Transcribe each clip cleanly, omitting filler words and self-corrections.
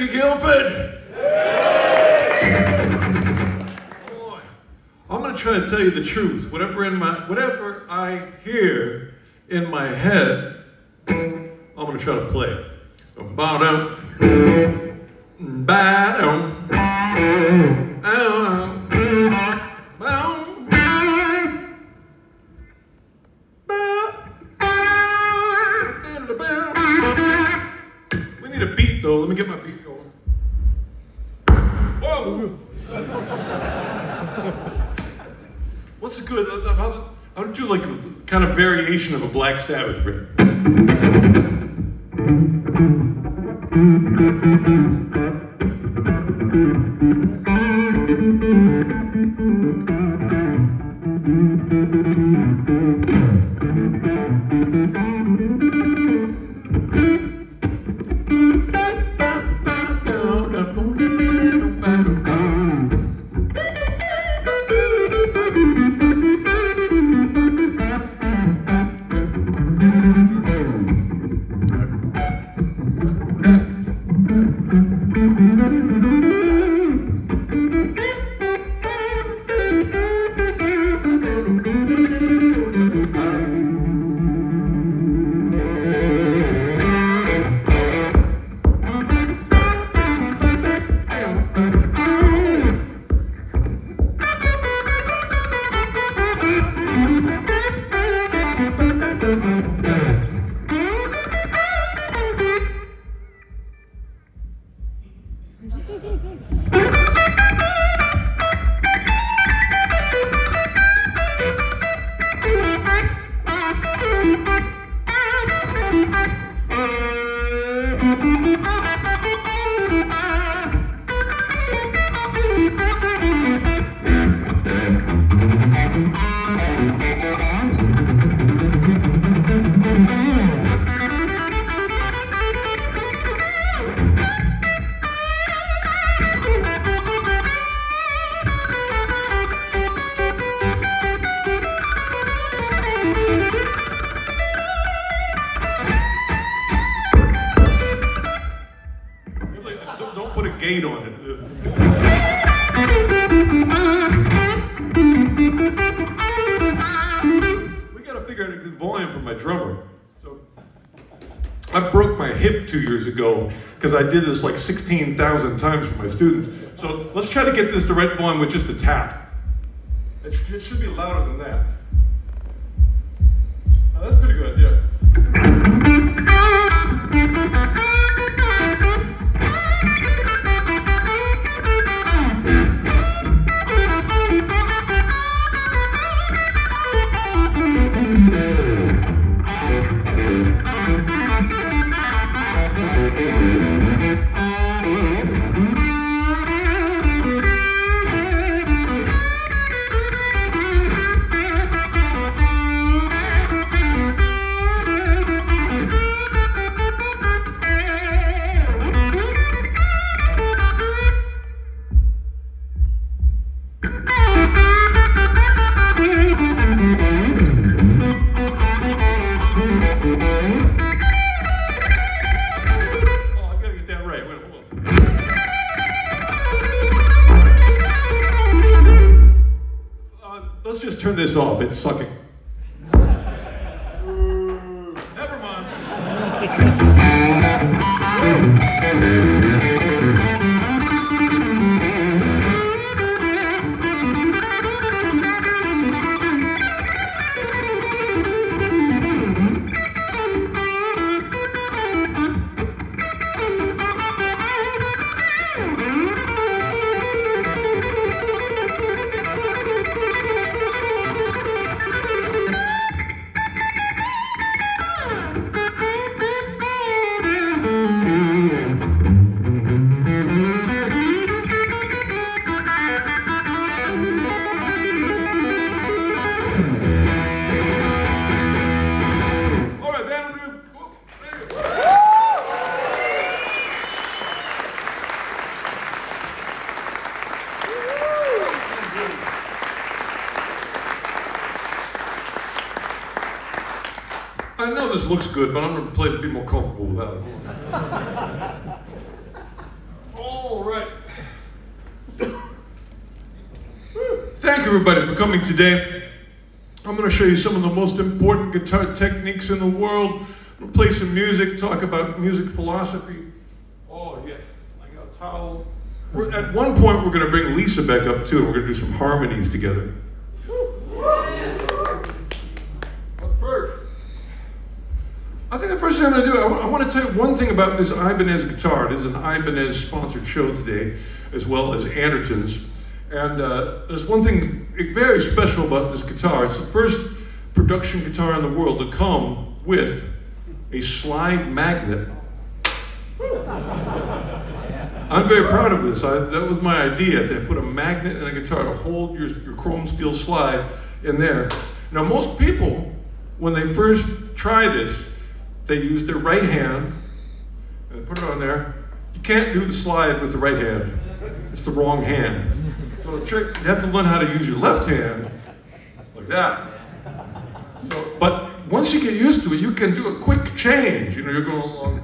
to Guildford? Boy, I'm going to try to tell you the truth. Whatever I hear in my head, I'm going to try to play it. We need a beat though. Let me get my beat going. Whoa! What's a good? I'll do like a kind of variation of a Black Sabbath riff. Don't put a gate on it. We gotta figure out a good volume for my drummer. So I broke my hip 2 years ago because I did this like 16,000 times for my students. So let's try to get this the right volume with just a tap. It should be louder than that. Oh, that's pretty good, yeah. Let's just turn this off. It's sucking. Never mind. I know this looks good, but I'm going to play to be more comfortable without it. thank everybody for coming today. I'm going to show you some of the most important guitar techniques in the world. I'm going to play some music, talk about music philosophy. Oh, yeah, I got a towel. At one point, we're going to bring Lisa back up, too, and we're going to do some harmonies together. But first, I think the first thing I'm going to do, I want to tell you one thing about this Ibanez guitar. It is an Ibanez-sponsored show today, as well as Anderton's. And there's one thing very special about this guitar. It's the first production guitar in the world to come with a slide magnet. I'm very proud of this. That was my idea, to put a magnet in a guitar to hold your chrome steel slide in there. Now, most people, when they first try this, they use their right hand and they put it on there. You can't do the slide with the right hand. It's the wrong hand. So the trick, you have to learn how to use your left hand, like that. So, but once you get used to it, you can do a quick change. You know, you're going along.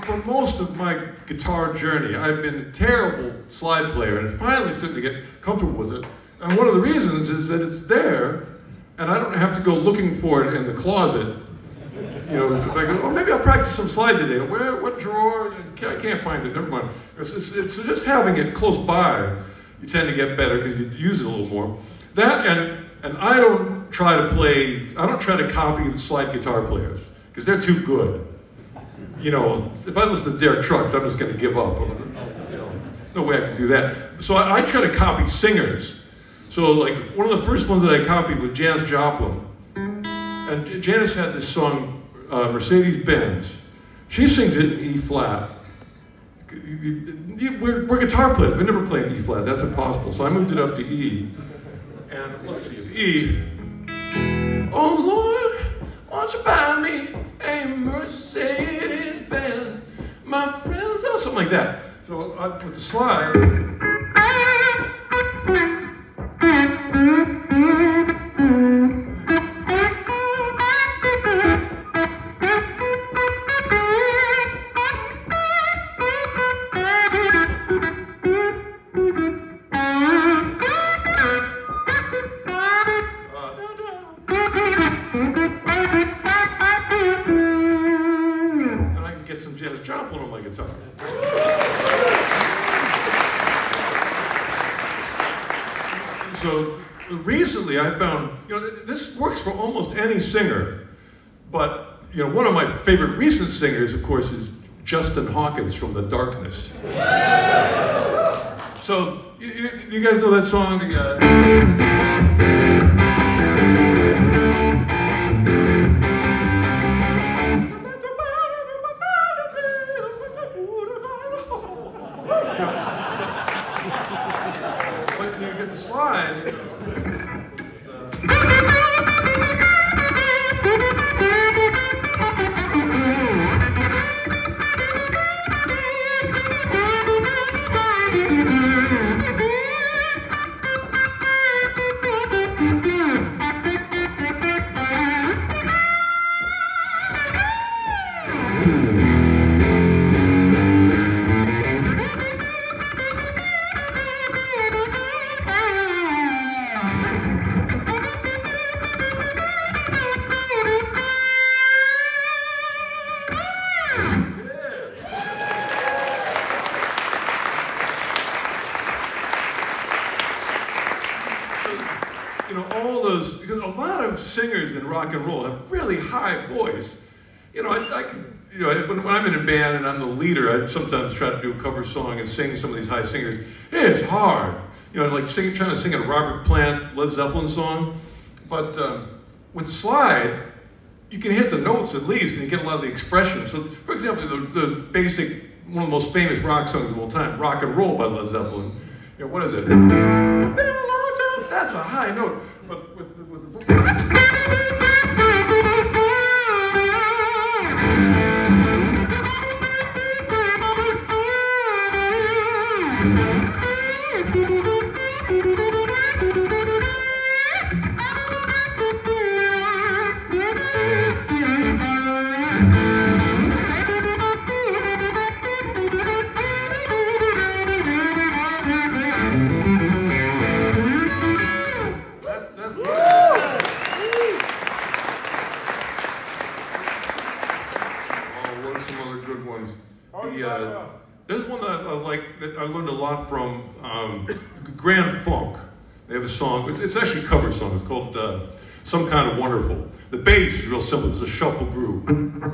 For most of my guitar journey, I've been a terrible slide player, and finally started to get comfortable with it. And one of the reasons is that it's there, and I don't have to go looking for it in the closet. You know, if I go, oh, maybe I'll practice some slide today. What drawer? I can't find it. Never mind. It's just having it close by. You tend to get better because you use it a little more. That and I don't try to copy the slide guitar players because they're too good. You know, if I listen to Derek Trucks, I'm just going to give up. You know, no way I can do that. So I try to copy singers. So like one of the first ones that I copied was Janis Joplin. And Janis had this song, Mercedes-Benz. She sings it in E flat. We're guitar players. We never play in E flat. That's impossible. So I moved it up to E. And let's see, E. Oh Lord, won't you buy me a Mercedes-Benz? My friends, or something like that. So with the slide. Get some Janis Joplin on my guitar. So recently I found, you know, this works for almost any singer, but, you know, one of my favorite recent singers, of course, is Justin Hawkins from The Darkness. So, you guys know that song? When you get the slide, you know, singers in rock and roll have a really high voice. You know, I can, you know, when I'm in a band and I'm the leader, I sometimes try to do a cover song and sing some of these high singers. It's hard. You know, like trying to sing a Robert Plant, Led Zeppelin song. But with slide, you can hit the notes at least and you get a lot of the expression. So, for example, the basic, one of the most famous rock songs of all time, Rock and Roll by Led Zeppelin. You know, what is it? Been a long time. That's a high note. But with the there's one that I like that I learned a lot from Grand Funk. They have a song, it's actually a cover song, it's called Some Kind of Wonderful. The bass is real simple, it's a shuffle groove. And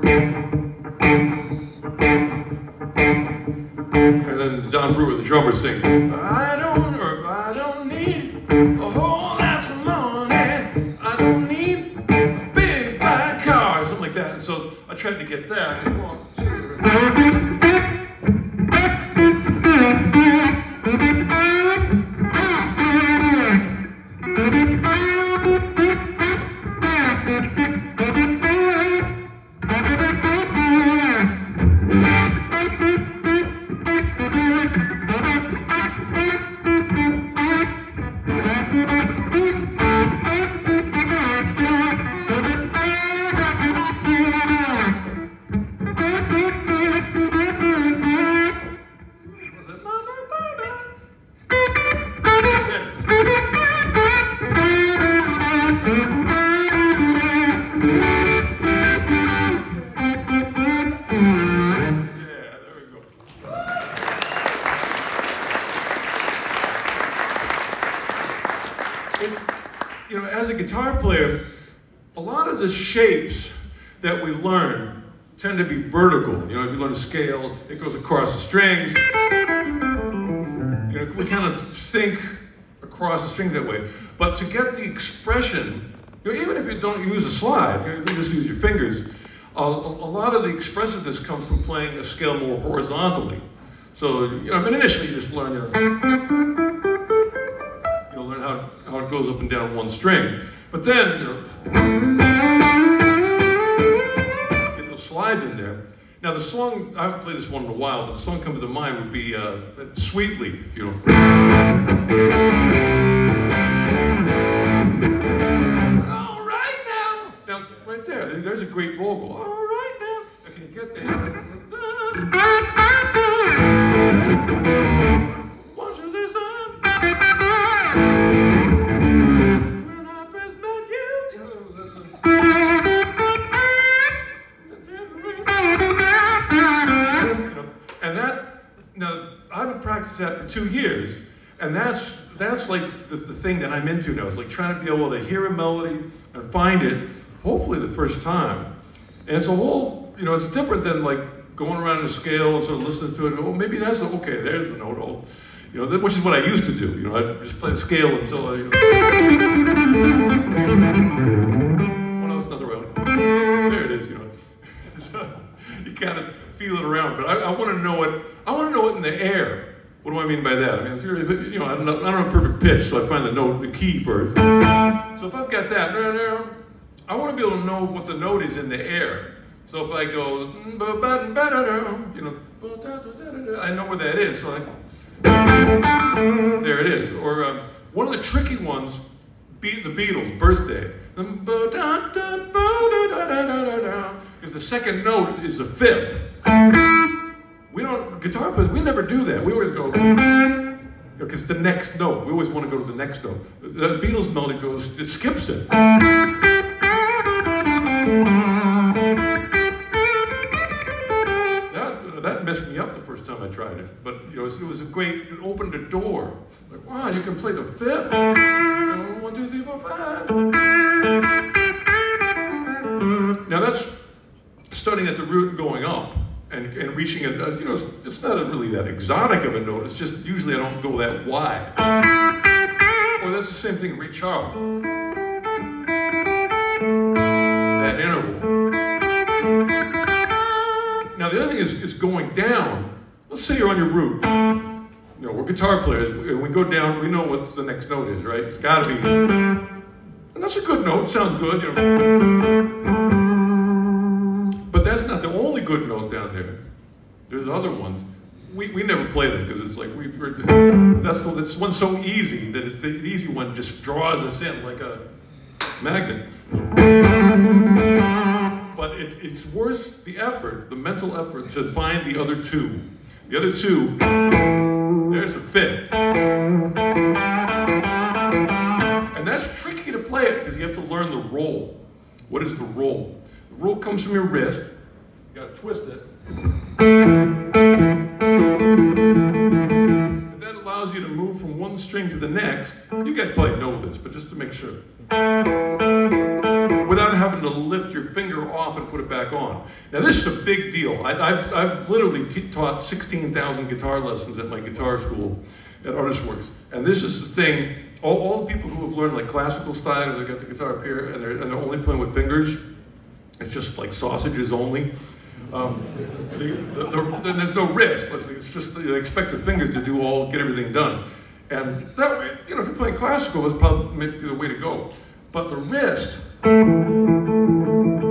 then Don Brewer, the drummer, sings, I don't need a whole lot of money, I don't need a big fat car, something like that. And so I tried to get that. 1, 2, you know, as a guitar player, a lot of the shapes that we learn tend to be vertical. You know, if you learn a scale, it goes across the strings. You know, we kind of think across the strings that way. But to get the expression, you know, even if you don't use a slide, you just use your fingers, a lot of the expressiveness comes from playing a scale more horizontally. So, you know, I mean, initially you just learn, learn how it goes up and down one string. But then, you know, get those slides in there. Now the song, I haven't played this one in a while, but the song coming to mind would be Sweet Leaf, you know. All right now. Now, right there's a great vocal. All right now. Now can you get there? Won't you listen? When I first met you, listen. And that, now, I haven't practiced that for 2 years, and that's like the thing that I'm into now. It's like trying to be able to hear a melody and find it, hopefully the first time. And it's a whole, you know, it's different than like going around a scale and sort of listening to it and, oh, maybe that's, okay, there's the note. Oh, you know, which is what I used to do. You know, I'd just play the scale until I, well, that's another way. There it is, you know. So you kind of feel it around, but I want to know it. I want to know it in the air. What do I mean by that? I mean, if you're, you know, I don't have perfect pitch, so I find the key first. So if I've got that, I want to be able to know what the note is in the air. So if I go, you know, I know where that is. So there it is. Or one of the tricky ones, the Beatles' Birthday. Because the second note is the fifth. Guitar players, we never do that. We always go, because the next note. We always want to go to the next note. The Beatles melody goes, it skips it. That messed me up the first time I tried it. But you know, it was a great, it opened a door. Like, wow, you can play the fifth. 1, 2, 3, 4, 5. and reaching it's not really that exotic of a note. It's just usually I don't go that wide. Or that's the same thing, Ray Charles. That interval. Now the other thing is going down. Let's say you're on your roof. We're guitar players, and we go down, we know what the next note is, right? It's gotta be, and that's a good note, sounds good, But that's not the only good note down there. There's other ones. We never play them, because it's like, that's one so easy, that it's the easy one just draws us in like a magnet. But it's worth the effort, the mental effort, to find the other two. The other two, there's the fifth. And that's tricky to play it because you have to learn the roll. What is the roll? The roll comes from your wrist. You gotta twist it. And that allows you to move from one string to the next. You guys probably know this, but just to make sure. Without having to lift your finger off and put it back on. Now this is a big deal. I've literally taught 16,000 guitar lessons at my guitar school at Artist Works. And this is the thing, all the people who have learned like classical style, they got the guitar up here and they're only playing with fingers, it's just like sausages only. There's no wrist, it's just they expect the fingers to get everything done. And that way, if you're playing classical, that's probably the way to go. But the wrist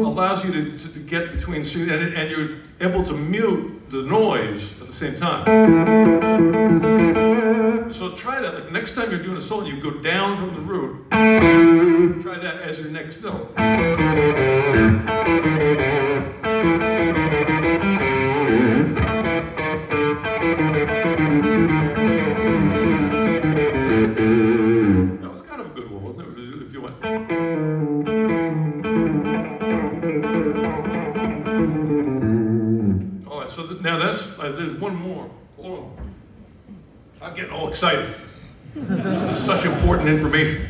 allows you to get between strings, and you're able to mute the noise at the same time. So try that. Like the next time you're doing a solo, you go down from the root. Try that as your next note. That was kind of a good one, wasn't it? If you went. All right, so now there's one more. Hold on. I'm getting all excited. This is such important information.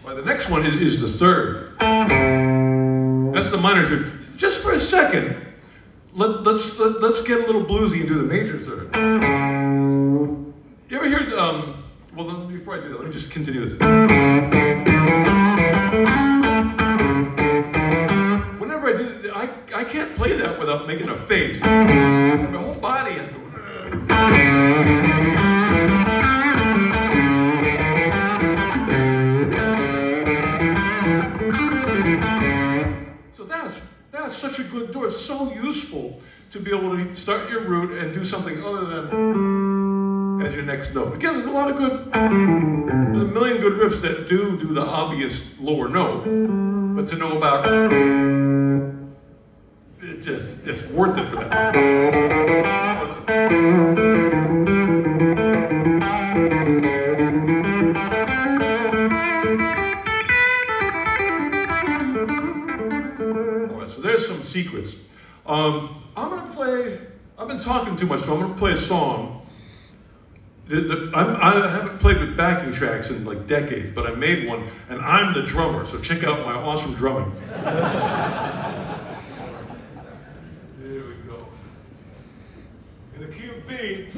Well, the next one is the third. That's the minor third. Just for a second, let's get a little bluesy and do the major third. You ever hear well, before I do that, let me just continue this. Whenever I do, I can't play that without making a face. My whole body is going. So that's such a good door. It's so useful to be able to start your root and do something other than as your next note. Again, there's a million good riffs that do the obvious lower note, but to know about it's worth it for that. All right, so there's some secrets. I've been talking too much, so I'm gonna play a song. I haven't played with backing tracks in like decades, but I made one, and I'm the drummer, so check out my awesome drumming. Here we go. In the key of B.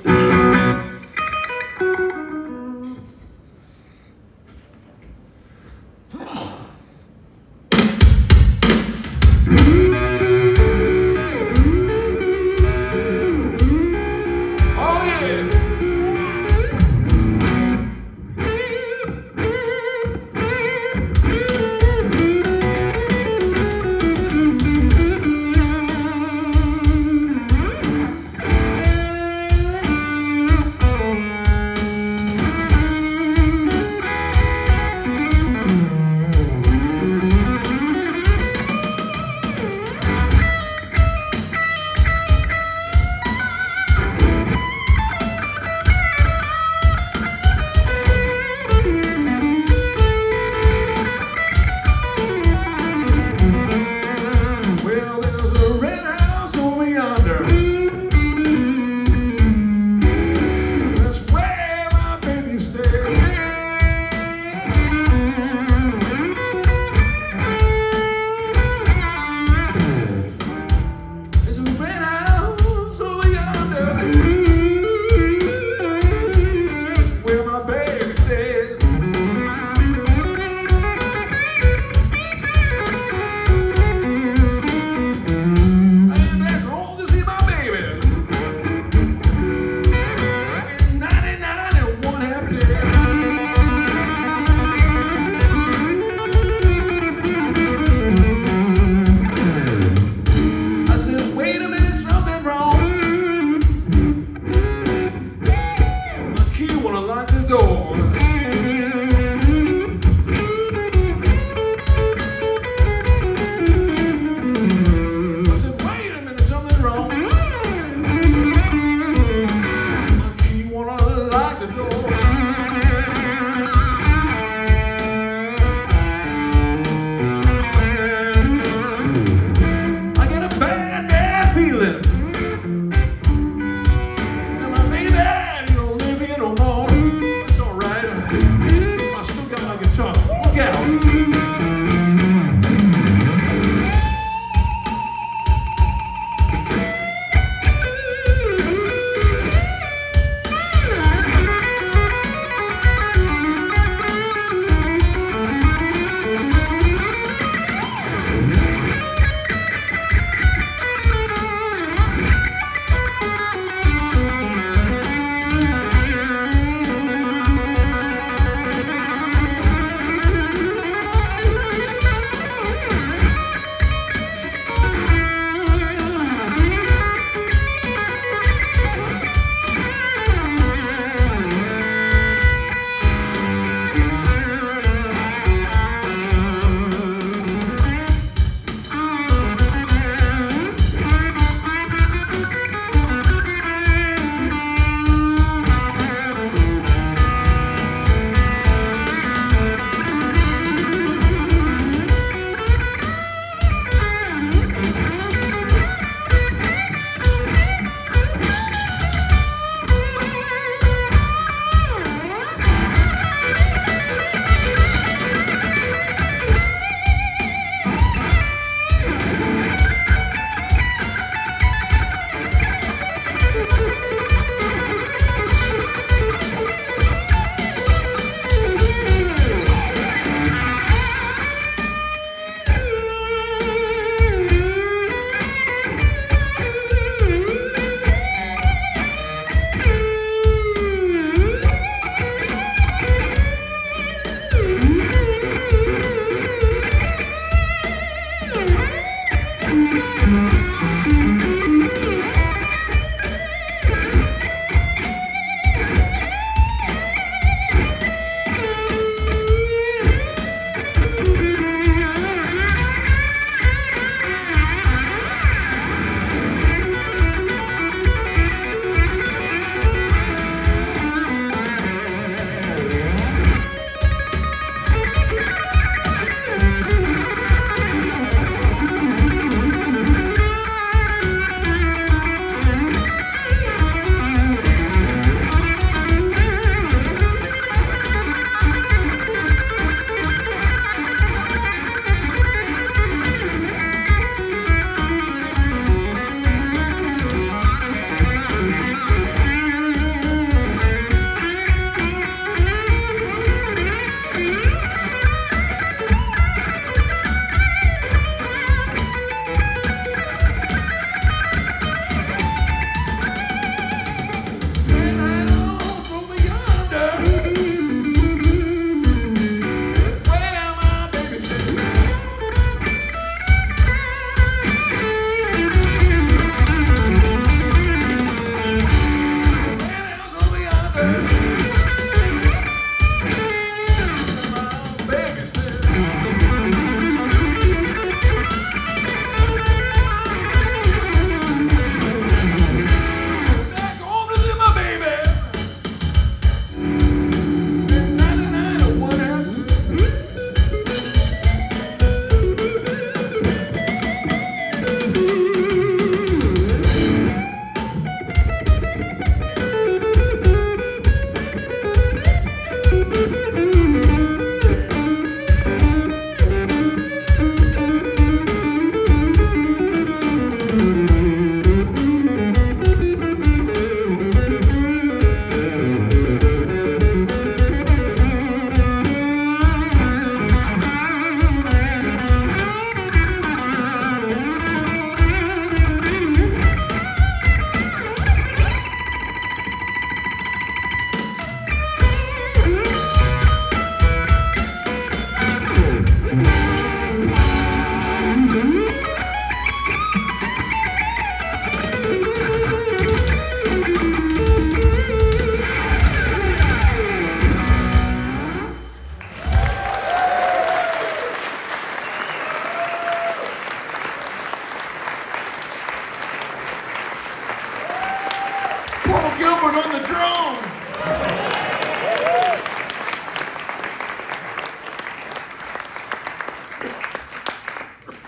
Gilbert on the drums.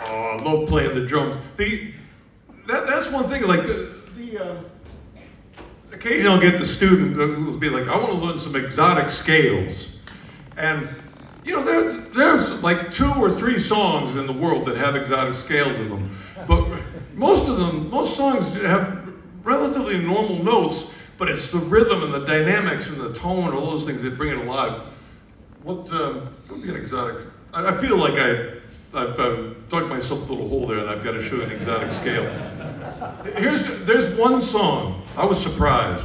Oh, I love playing the drums. That's one thing, like occasionally I'll get the student who'll be like, I want to learn some exotic scales. And, you know, there's like 2 or 3 songs in the world that have exotic scales in them, but most songs have relatively normal notes, but it's the rhythm and the dynamics and the tone and all those things that bring it alive. What would be an exotic? I feel like I've dug myself a little hole there, and I've got to show an exotic scale. There's one song I was surprised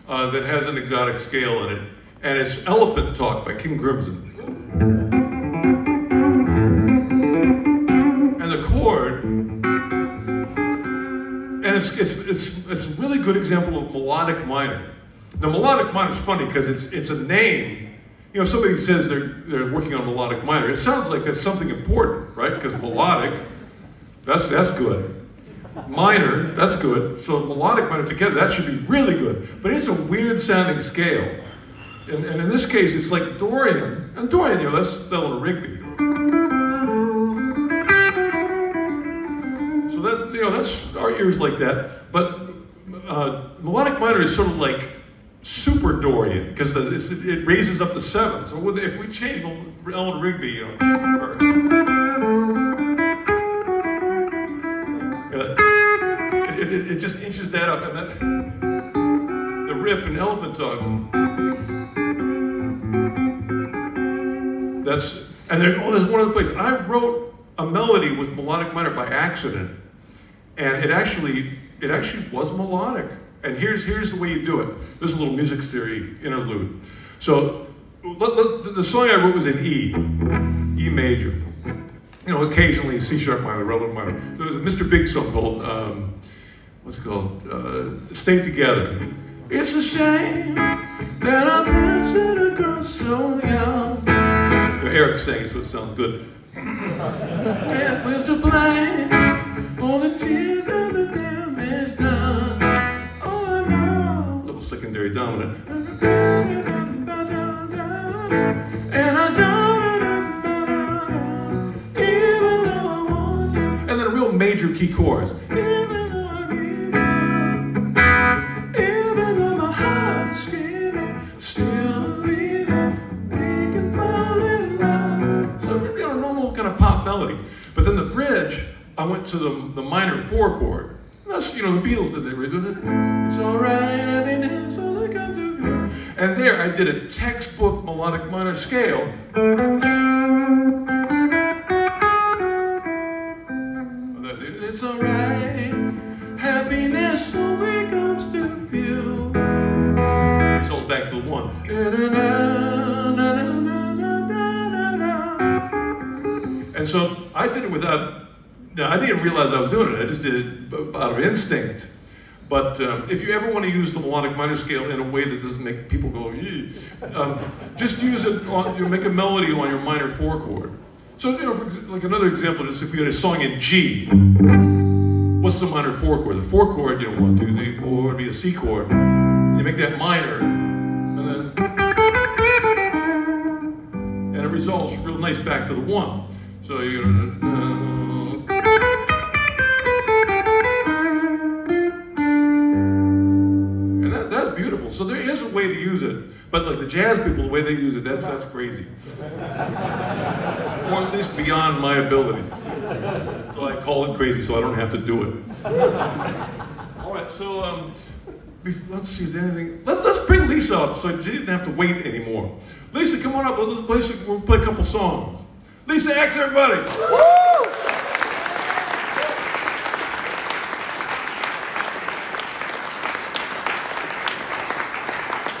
that has an exotic scale in it, and it's "Elephant Talk" by King Crimson. And the chord, and it's a really good example of melodic minor. The melodic minor is funny because it's a name. You know, if somebody says they're working on melodic minor, it sounds like that's something important, right? Because melodic, that's good. Minor, that's good. So melodic minor together, that should be really good. But it's a weird sounding scale. And in this case, it's like Dorian. And Dorian, you know, that's Eleanor Rigby. So that, you know, that's, our ears like that. But melodic minor is sort of like super Dorian, because it raises up to 7. So if we change Eleanor Rigby, you know, it just inches that up, and then the riff in Elephant Talk. There's one other place. I wrote a melody with melodic minor by accident, and it actually was melodic. And here's the way you do it. There's a little music theory interlude. So the song I wrote was in E major. You know, occasionally C sharp minor, relative minor. There was a Mr. Big song called what's it called? Stay Together. It's a shame that I should have grown so young. Eric sang it, so it sounds good. And where's the blame for the tears and the damage done? All I know, little secondary dominant. And I don't, even though I want to. And then a real major key chorus. Even though I need you, even though my heart is screaming, still leaving, we can fall in love. So, you know, normal kind of pop melody. But then the bridge, I went to the minor 4 chord. That's, you know, the Beatles did it. It's all right, happiness, all I come to you. And there I did a textbook melodic minor scale. It's all right, happiness only comes to few. It's all back to the 1. And so I did it without. Now, I didn't realize I was doing it. I just did it out of instinct. But if you ever want to use the melodic minor scale in a way that doesn't make people go, just use it make a melody on your minor 4 chord. So, you know, like another example is if we had a song in G, what's the minor 4 chord? The 4 chord, you know, 1, 2, 3, 4, would be a C chord. You make that minor, and it resolves real nice back to the 1. So you and that's beautiful. So there is a way to use it, but like the jazz people, the way they use it, that's crazy. Or at least beyond my ability. So I call it crazy, so I don't have to do it. All right. So let's see. Is there anything? Let's bring Lisa up, so she didn't have to wait anymore. Lisa, come on up. We'll play a couple songs. Lisa X, everybody! Woo!